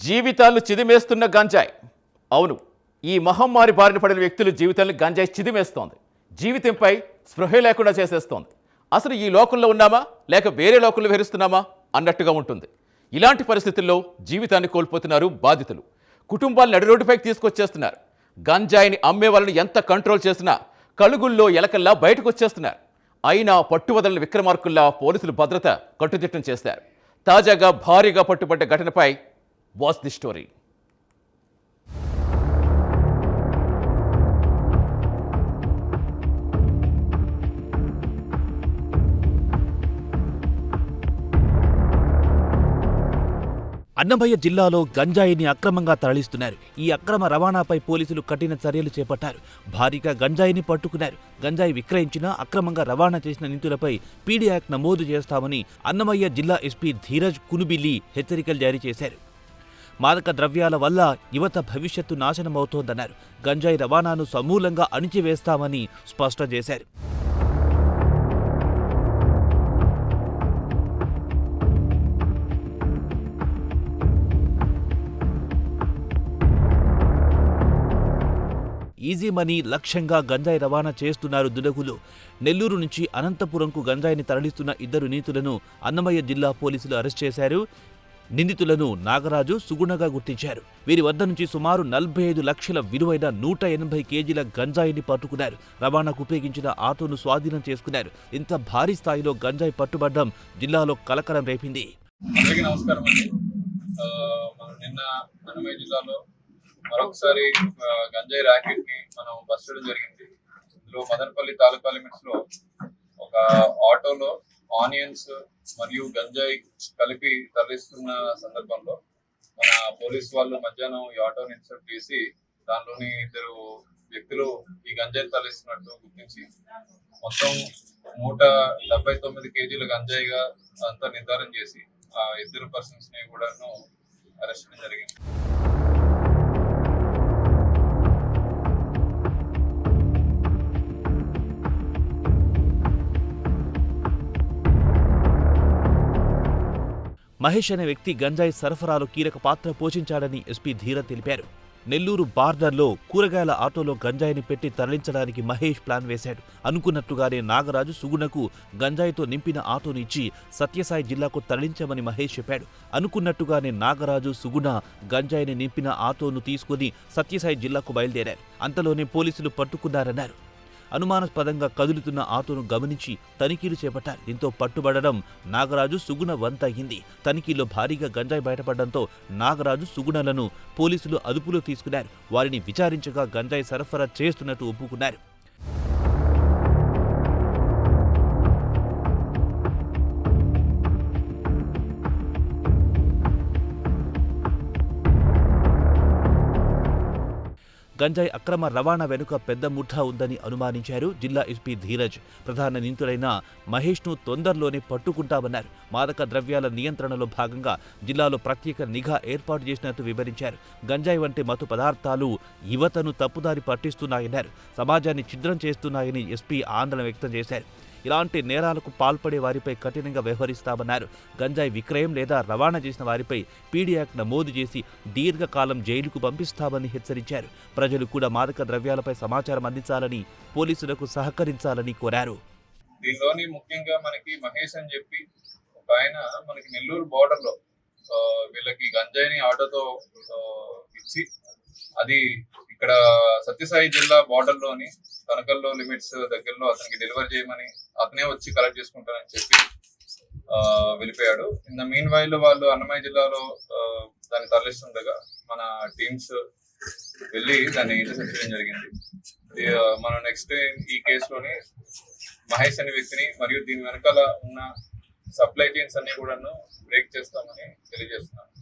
జీవితాలు చిదిమేస్తున్న గంజాయి. అవును, ఈ మహమ్మారి బారిన పడిన వ్యక్తుల జీవితాలను గంజాయి చిదిమేస్తోంది. జీవితంపై స్పృహ లేకుండా చేసేస్తోంది. అసలు ఈ లోకంలో ఉన్నామా లేక వేరే లోకంలో విహరిస్తున్నామా అన్నట్టుగా ఉంటుంది. ఇలాంటి పరిస్థితుల్లో జీవితాన్ని కోల్పోతున్నారు బాధితులు. కుటుంబాలను నడిరోడ్డుపైకి తీసుకొచ్చేస్తున్నారు. గంజాయిని అమ్మే వాళ్ళని ఎంత కంట్రోల్ చేసినా కలుగుల్లో ఎలకల్లా బయటకు వచ్చేస్తున్నారు. అయినా పట్టువదలని విక్రమార్కుల్లా పోలీసులు భద్రత కట్టుదిట్టం చేశారు. తాజాగా భారీగా పట్టుబడ్డ ఘటనపై వాచ్ ది స్టోరీ. అన్నమయ్య జిల్లాలో గంజాయిని అక్రమంగా తరలిస్తున్నారు. ఈ అక్రమ రవాణాపై పోలీసులు కఠిన చర్యలు చేపట్టారు. భారీగా గంజాయిని పట్టుకున్నారు. గంజాయి విక్రయించినా అక్రమంగా రవాణా చేసిన నిందితులపై పీడీ యాక్ట్ నమోదు చేస్తామని అన్నమయ్య జిల్లా ఎస్పీ ధీరజ్ కునుబిల్లి హెచ్చరికలు జారీ చేశారు. మాదక ద్రవ్యాల వల్ల యువత భవిష్యత్తు నాశనమవుతోందన్నారు. గంజాయి రవాణాను సమూలంగా అణిచివేస్తామని స్పష్టం చేశారు. ఈజీ మనీ లక్ష్యంగా గంజాయి రవాణా చేస్తున్నారు దుండగులు. నెల్లూరు నుంచి అనంతపురంకు గంజాయిని తరలిస్తున్న ఇద్దరు నిందితులను అన్నమయ్య జిల్లా పోలీసులు అరెస్ట్ చేశారు. నిందితులను నాగరాజు, సుగుణగా గుర్తించారు. వీరి వద్ద నుంచి సుమారు 45 లక్షల విలువైన 180 కేజీల గంజాయిని పట్టుకున్నారు. రవాణాకు ఉపయోగించిన ఆటోను స్వాధీనం చేసుకున్నారు. ఇంత భారీ స్థాయిలో గంజాయి పట్టుబడ్డం జిల్లాలో కలకలం రేపింది. నమస్కారం అండి. మనం నిన్న అన్నమయ్య జిల్లాలో మరొకసారి గంజాయి ర్యాకెట్ ని మనం బస్ చేయడం జరిగింది. ఇందులో మదనపల్లి తాలూకా లిమిట్స్ లో ఒక ఆటోలో ఆనియన్స్ మరియు గంజాయి కలిపి తరలిస్తున్న సందర్భంలో మన పోలీస్ వాళ్ళు మధ్యాహ్నం ఈ ఆటోని ఇన్సర్ట్ చేసి దానిలోని ఇద్దరు వ్యక్తులు ఈ గంజాయి తరలిస్తున్నట్టు గుర్తించి మొత్తం 179 కేజీల గంజాయిగా అంతా నిర్ధారణ చేసి ఆ ఇద్దరు పర్సన్స్ ని కూడా అరెస్ట్ చేయడం జరిగింది. మహేష్ అనే వ్యక్తి గంజాయి సరఫరాలో కీలక పాత్ర పోషించాడని ఎస్పీ ధీర తెలిపారు. నెల్లూరు బార్డర్లో కూరగాయల ఆటోలో గంజాయిని పెట్టి తరలించడానికి మహేష్ ప్లాన్ వేశాడు. అనుకున్నట్టుగానే నాగరాజు, సుగుణకు గంజాయితో నింపిన ఆటోను ఇచ్చి సత్యసాయి జిల్లాకు తరలించామని మహేష్ చెప్పాడు. అనుకున్నట్టుగానే నాగరాజు, సుగుణ గంజాయిని నింపిన ఆటోను తీసుకుని సత్యసాయి జిల్లాకు బయలుదేరారు. అంతలోనే పోలీసులు పట్టుకున్నారన్నారు. అనుమానాస్పదంగా కదులుతున్న ఆటోను గమనించి తనిఖీలు చేపట్టారు. దీంతో పట్టుబడడం నాగరాజు, సుగుణ వంతయింది. తనిఖీలో భారీగా గంజాయి బయటపడడంతో నాగరాజు, సుగుణలను పోలీసులు అదుపులో తీసుకున్నారు. వారిని విచారించగా గంజాయి సరఫరా చేస్తున్నట్టు ఒప్పుకున్నారు. గంజాయి అక్రమ రవాణా వెనుక పెద్ద ముఠా ఉందని అనుమానించారు జిల్లా ఎస్పీ ధీరజ్. ప్రధాన నిందితుడైన మహేష్ను తొందరలోనే పట్టుకుంటామన్నారు. మాదక ద్రవ్యాల నియంత్రణలో భాగంగా జిల్లాలో ప్రత్యేక నిఘా ఏర్పాటు చేసినట్టు వివరించారు. గంజాయి వంటి మత్తు పదార్థాలు యువతను తప్పుదారి పట్టిస్తున్నాయన్నారు. సమాజాన్ని ఛిద్రం చేస్తున్నాయని ఎస్పీ ఆందోళన వ్యక్తం చేశారు. ఇలాంటి నేరాలకు పాల్పడే వారిపై కఠినంగా వ్యవహరిస్తామన్నారు. గంజాయి విక్రయం లేదా రవాణా చేసిన వారిపై పీడీ యాక్ట్ నమోదు చేసి దీర్ఘకాలం జైలుకు పంపిస్తామని హెచ్చరించారు. ప్రజలు కూడా మాదక ద్రవ్యాలపై సమాచారం అందించాలని, పోలీసులకు సహకరించాలని కోరారు. దీనిలోని ముఖ్యంగా మనకి మహేష్ అని చెప్పి ఒక ఆయన మనకి నెల్లూరు బోర్డర్ లో వీళ్ళకి గంజాయిని ఆటోతో ఇచ్చి అది ఇక్కడ సత్యసాయి జిల్లా బార్డర్ లోని కనకల్లో లిమిట్స్ దగ్గరలో అతనికి డెలివరీ చేయమని, అతనే వచ్చి కలెక్ట్ చేసుకుంటానని చెప్పి వెళ్ళిపోయాడు. ఇన్ ద మీన్ వైల్ వాళ్ళు అన్నమయ్య జిల్లాలో దాన్ని తరలిస్తుండగా మన టీమ్స్ వెళ్ళి దాన్ని ఇంటర్సెప్ట్ చేయడం జరిగింది. మనం నెక్స్ట్ ఈ కేసులోని మహేష్ అనే వ్యక్తిని మరియు దీని వెనకాల ఉన్న సప్లై చైన్స్ అన్ని కూడా బ్రేక్ చేస్తామని తెలియజేస్తున్నాను.